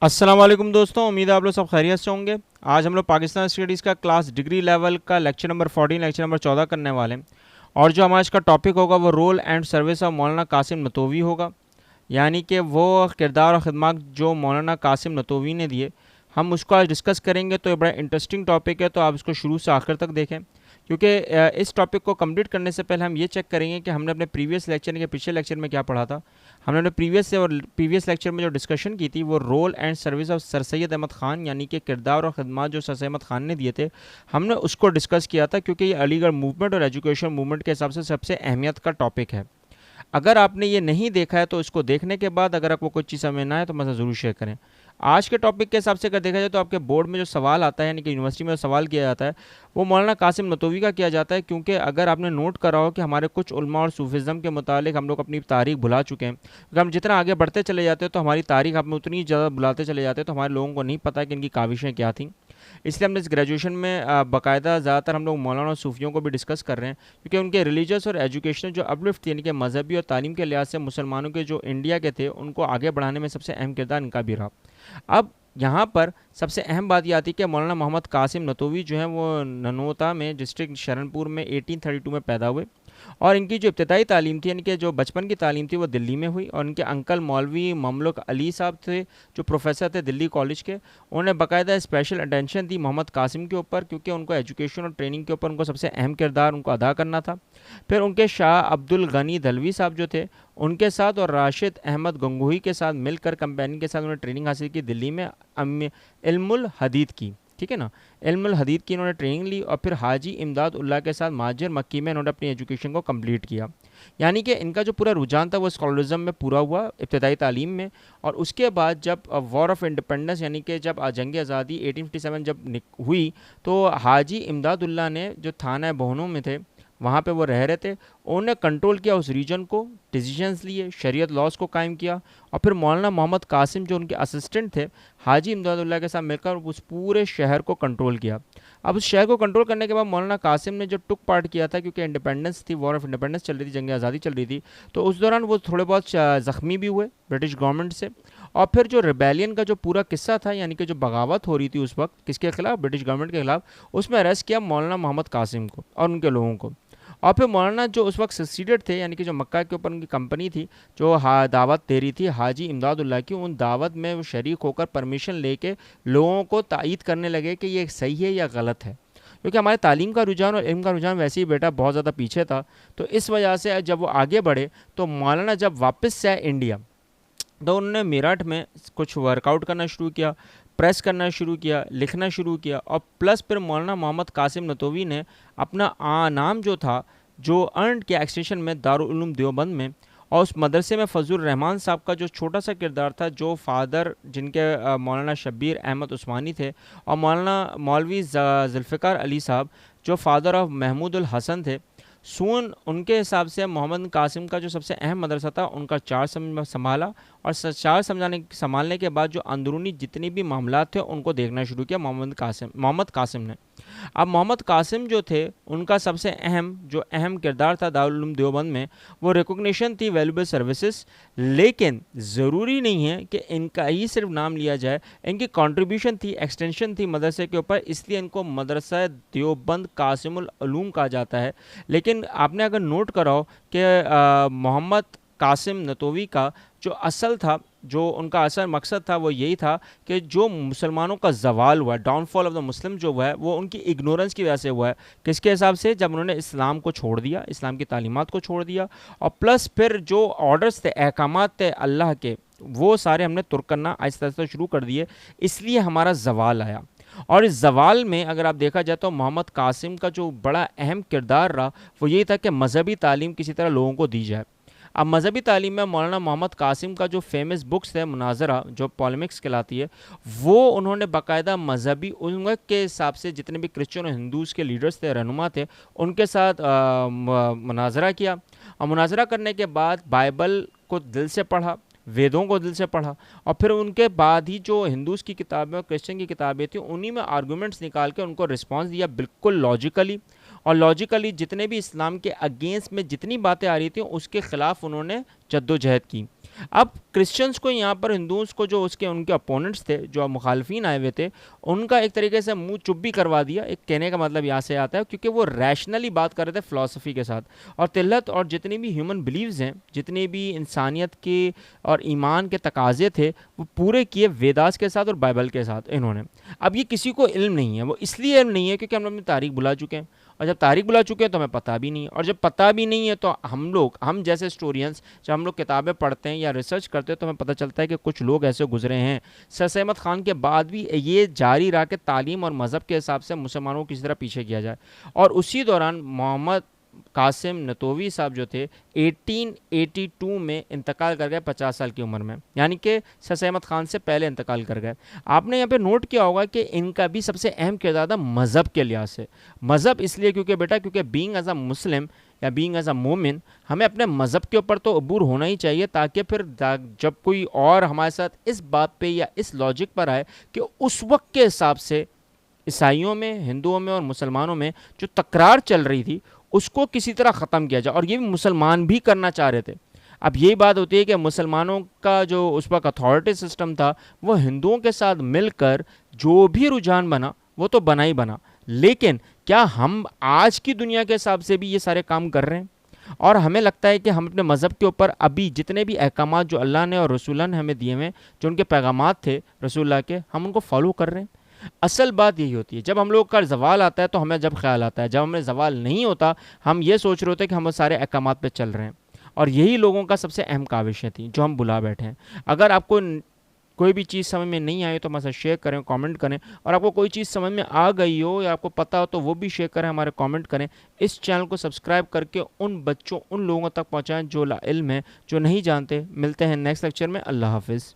अस्सलाम वालेकुम दोस्तों, उम्मीद है आप लोग सब खैरियत से होंगे। आज हम लोग पाकिस्तान स्टडीज़ का क्लास डिग्री लेवल का लेक्चर नंबर 14 लेक्चर नंबर 14 करने वाले हैं। और जो हमारा इसका टॉपिक होगा वो रोल एंड सर्विस ऑफ मौलाना कासिम नतोवी होगा, यानी कि वो किरदार और ख़िदमत जो मौलाना कासिम नतोवी ने दिए, हम उसको आज डिस्कस करेंगे। तो ये बड़ा इंटरेस्टिंग टॉपिक है, तो आप इसको शुरू से आखिर तक देखें, क्योंकि इस टॉपिक को कंप्लीट करने से पहले हम ये चेक करेंगे कि हमने अपने प्रीवियस लेक्चर के पिछले लेक्चर में क्या पढ़ा था। हमने अपने प्रीवियस लेक्चर में जो डिस्कशन की थी वो role and service of sir Syed Ahmad Khan, यानी कि किरदार और ख़िदमत जो सर सैयद अहमद ख़ान ने दिए थे, हमने उसको डिस्कस किया था, क्योंकि ये अलीगढ़ मूवमेंट और एजुकेशन मूवमेंट के हिसाब से सबसे अहमियत का टॉपिक है। अगर आपने ये नहीं देखा है तो इसको देखने के बाद अगर आपको कोई चीज़ समझ ना आए तो मतलब ज़रूर शेयर करें। आज के टॉपिक के हिसाब से अगर देखा जाए तो आपके बोर्ड में जो सवाल आता है, यानी कि यूनिवर्सिटी में जो सवाल किया जाता है, वो मौलाना कासिम नतोवी का किया जाता है। क्योंकि अगर आपने नोट करा हो कि हमारे कुछ उलमा और सूफिज़्म के मुतालिक हम लोग अपनी तारीख भुला चुके हैं, क्योंकि हम जितना आगे बढ़ते चले जाते हैं तो हमारी तारीख हम उतनी ज़्यादा भुलाते चले जाते हैं, तो हमारे लोगों को नहीं पता कि इनकी काविशें क्या थीं। इसलिए हमने इस ग्रेजुएशन में बाकायदा ज़्यादातर हम लोग मौलाना और सूफियों को भी डिस्कस कर रहे हैं, क्योंकि उनके रिलीजियस और एजुकेशनल जो अपलिफ्ट यानी कि मजहबी और तालीम के लिहाज से मुसलमानों के जो इंडिया के थे उनको आगे बढ़ाने में सबसे अहम किरदार इनका भी रहा। अब यहाँ पर सबसे अहम बात ये आती है कि मौलाना मोहम्मद कासिम नतोवी जो हैं वो ननोता में डिस्ट्रिक्ट शरणपुर में 1832 में पैदा हुए, और इनकी जो इब्तदाई तालीम थी, यानी कि जो बचपन की तालीम थी, वो दिल्ली में हुई। और इनके अंकल मौलवी ममलुक अली साहब थे, जो प्रोफेसर थे दिल्ली कॉलेज के। उन्होंने बाकायदा स्पेशल अटेंशन दी मोहम्मद कासिम के ऊपर, क्योंकि उनको एजुकेशन और ट्रेनिंग के ऊपर उनको सबसे अहम किरदार उनको अदा करना था। फिर उनके शाह अब्दुल गनी दलवी साहब जो थे, उनके साथ और राशिद अहमद गंगोही के साथ मिलकर कंपेनी के साथ उन्होंने ट्रेनिंग हासिल की दिल्ली में इल्मुल हदीद की। ठीक है ना, इल्मुल हदीद की इन्होंने ट्रेनिंग ली, और फिर हाजी इमदाद उल्लाह के साथ माजिर मक्की में इन्होंने अपनी एजुकेशन को कंप्लीट किया। यानी कि इनका जो पूरा रुझान था वो स्कॉलरिज्म में पूरा हुआ, इब्तदाई तालीम में। और उसके बाद जब वॉर ऑफ इंडिपेंडेंस यानी कि जब जंग आज़ादी 1857 जब हुई, तो हाजी इमदादुल्लाह ने जो थाना बहनों में थे वहाँ पे वो रह रहे थे, उन्होंने कंट्रोल किया उस रीजन को, डिसीजंस लिए, शरीयत लॉज को कायम किया। और फिर मौलाना मोहम्मद कासिम जो उनके असिस्टेंट थे हाजी इमदादुल्लाह के साथ मिलकर उस पूरे शहर को कंट्रोल किया। अब उस शहर को कंट्रोल करने के बाद मौलाना कासिम ने जो टुक पार्ट किया था, क्योंकि इंडिपेंडेंस थी, वॉर ऑफ इंडिपेंडेंस चल रही थी, जंग आज़ादी चल रही थी, तो उस दौरान वो थोड़े बहुत ज़ख्मी भी हुए ब्रिटिश गवर्नमेंट से। और फिर जो रिबेलियन का जो पूरा किस्सा था, यानी कि जो बगावत हो रही थी उस वक्त किसके खिलाफ, ब्रिटिश गवर्नमेंट के खिलाफ, उसमें अरेस्ट किया मौलाना मोहम्मद कासिम को और उनके लोगों को। और फिर मौलाना जो उस वक्त सक्सीडेड थे, यानी कि जो मक्का के ऊपर उनकी कंपनी थी जो दावत दे रही थी हाजी इमदादुल्लाह की, उन दावत में वो शरीक होकर परमिशन लेके लोगों को तायीद करने लगे कि ये सही है या गलत है। क्योंकि हमारे तालीम का रुझान और इल्म का रुझान वैसे ही बेटा बहुत ज़्यादा पीछे था, तो इस वजह से जब वो आगे बढ़े तो मौलाना जब वापस से आए इंडिया, तो उन्होंने मेरठ में कुछ वर्कआउट करना शुरू किया, प्रेस करना शुरू किया, लिखना शुरू किया। और प्लस फिर मौलाना मोहम्मद कासिम नतोवी ने अपना नाम जो था जो अर्न किया एक्सटेंशन में दारुल उलूम देवबंद में, और उस मदरसे में फजलुर रहमान साहब का जो छोटा सा किरदार था, जो फादर जिनके मौलाना शब्बीर अहमद उस्मानी थे, और मौलाना मौलवी जुल्फ़िकार अली साहब जो फादर ऑफ महमूद उल हसन थे, सून उनके हिसाब से मोहम्मद कासिम का जो सबसे अहम मदरसा था उनका चार्ज संभाला। और चार्ज संभालने के बाद जो अंदरूनी जितनी भी मामलात थे उनको देखना शुरू किया मोहम्मद कासिम ने। अब मोहम्मद कासिम जो थे उनका सबसे अहम किरदार था दारुल उलूम देवबंद में, वो रिकॉग्निशन थी वैल्यूबल सर्विसेज। लेकिन ज़रूरी नहीं है कि इनका ही सिर्फ नाम लिया जाए, इनकी कंट्रीब्यूशन थी, एक्सटेंशन थी मदरसे के ऊपर, इसलिए इनको मदरसा देवबंद कासिमुल उलूम कहा जाता है। लेकिन आपने अगर नोट करा हो कि मोहम्मद कासिम नतोवी का जो असल था, जो उनका असल मकसद था, वो यही था कि जो मुसलमानों का जवाल हुआ है, डाउनफॉल ऑफ द मुस्लिम जो हुआ है, वो उनकी इग्नोरेंस की वजह से हुआ है। किसके हिसाब से, जब उन्होंने इस्लाम को छोड़ दिया, इस्लाम की तालीमात को छोड़ दिया, और प्लस फिर जो ऑर्डर्स थे, अहकामात थे अल्लाह के, वो सारे हमने तुर्क करना आहिस्ता आहिस्ता शुरू कर दिए, इसलिए हमारा जवाल आया। और इस जवाल में अगर आप देखा जाए तो मोहम्मद कासिम का जो बड़ा अहम किरदार रहा वो यही था कि मजहबी तालीम किसी तरह लोगों को दी जाए। अब मजहबी तालीम में मौलाना मोहम्मद कासिम का जो फेमस बुक्स है मुनाजरा, जो पॉलिमिक्स कहलाती है, वो उन्होंने बाकायदा मजहबी उम्र के हिसाब से जितने भी क्रिश्चियन और हिंदूज़ के लीडर्स थे, रहनुमा थे, उनके साथ मुनाजरा किया। और मुनाजरा करने के बाद बाइबल को दिल से पढ़ा, वेदों को दिल से पढ़ा, और फिर उनके बाद ही जो हिंदूज़ की किताबें और क्रिश्चियन की किताबें थी उन्हीं में आर्गूमेंट्स निकाल के उनको रिस्पांस दिया बिल्कुल लॉजिकली। और लॉजिकली जितने भी इस्लाम के अगेंस्ट में जितनी बातें आ रही थी उसके ख़िलाफ़ उन्होंने जद्दोजहद की। اب کرسچنس کو یہاں پر ہندوز کو جو ان کے اپوننٹس تھے جو مخالفین آئے ہوئے تھے ان کا ایک طریقے سے منہ چپ بھی کروا دیا. ایک کہنے کا مطلب یہاں سے آتا ہے کیونکہ وہ ریشنلی بات کر رہے تھے فلاسفی کے ساتھ. اور تلت اور جتنی بھی ہیومن بلیوز ہیں, جتنی بھی انسانیت کے اور ایمان کے تقاضے تھے, وہ پورے کیے ویداس کے ساتھ اور بائبل کے ساتھ انہوں نے. اب یہ کسی کو علم نہیں ہے, وہ اس لیے علم نہیں ہے کیونکہ ہم اپنی تاریخ بلا چکے ہیں, اور جب تاریخ بلا چکے ہیں تو ہمیں پتہ بھی نہیں ہے, اور جب پتہ بھی نہیں ہے تو ہم جیسے اسٹورینس جب ہم لوگ کتابیں پڑھتے ہیں یا ریسرچ کرتے ہیں تو ہمیں پتہ چلتا ہے کہ کچھ لوگ ایسے گزرے ہیں. سر احمد خان کے بعد بھی یہ جاری رہا کہ تعلیم اور مذہب کے حساب سے مسلمانوں کو کسی طرح پیچھے کیا جائے, اور اسی دوران محمد قاسم نتوی صاحب جو تھے 1882 میں انتقال کر گئے 50 سال کی عمر میں, یعنی کہ سر احمد خان سے پہلے انتقال کر گئے. آپ نے یہاں پہ نوٹ کیا ہوگا کہ ان کا بھی سب سے اہم کردار تھا مذہب کے لحاظ سے. مذہب اس لیے کیونکہ بینگ ایز اے مسلم یا بینگ ایز اے مومن ہمیں اپنے مذہب کے اوپر تو عبور ہونا ہی چاہیے, تاکہ پھر جب کوئی اور ہمارے ساتھ اس بات پہ یا اس لاجک پر آئے کہ اس وقت کے حساب سے عیسائیوں میں, ہندوؤں میں اور مسلمانوں میں جو تکرار چل رہی تھی اس کو کسی طرح ختم کیا جائے. اور یہ بھی مسلمان بھی کرنا چاہ رہے تھے. اب یہی بات ہوتی ہے کہ مسلمانوں کا جو اس وقت اتھارٹی سسٹم تھا وہ ہندوؤں کے ساتھ مل کر جو بھی رجحان بنا وہ تو بنا ہی بنا, لیکن کیا ہم آج کی دنیا کے حساب سے بھی یہ سارے کام کر رہے ہیں؟ اور ہمیں لگتا ہے کہ ہم اپنے مذہب کے اوپر ابھی جتنے بھی احکامات جو اللہ نے اور رسول اللہ نے ہمیں دیے ہوئے, جو ان کے پیغامات تھے رسول اللہ کے, ہم ان کو فالو کر رہے ہیں. اصل بات یہی ہوتی ہے. جب ہم لوگ کا زوال آتا ہے تو ہمیں جب خیال آتا ہے, جب ہمیں زوال نہیں ہوتا ہم یہ سوچ رہے ہوتے ہیں کہ ہم وہ سارے احکامات پہ چل رہے ہیں. اور یہی لوگوں کا سب سے اہم کاوشیں تھیں جو ہم بلا بیٹھے ہیں. اگر آپ کو کوئی بھی چیز سمجھ میں نہیں آئی تو ہمارے ساتھ شیئر کریں, کامنٹ کریں, اور آپ کو کوئی چیز سمجھ میں آ گئی ہو یا آپ کو پتہ ہو تو وہ بھی شیئر کریں, ہمارے کامنٹ کریں. اس چینل کو سبسکرائب کر کے ان بچوں, ان لوگوں تک پہنچائیں جو لا علم ہیں, جو نہیں جانتے. ملتے ہیں نیکسٹ لیکچر میں. اللہ حافظ.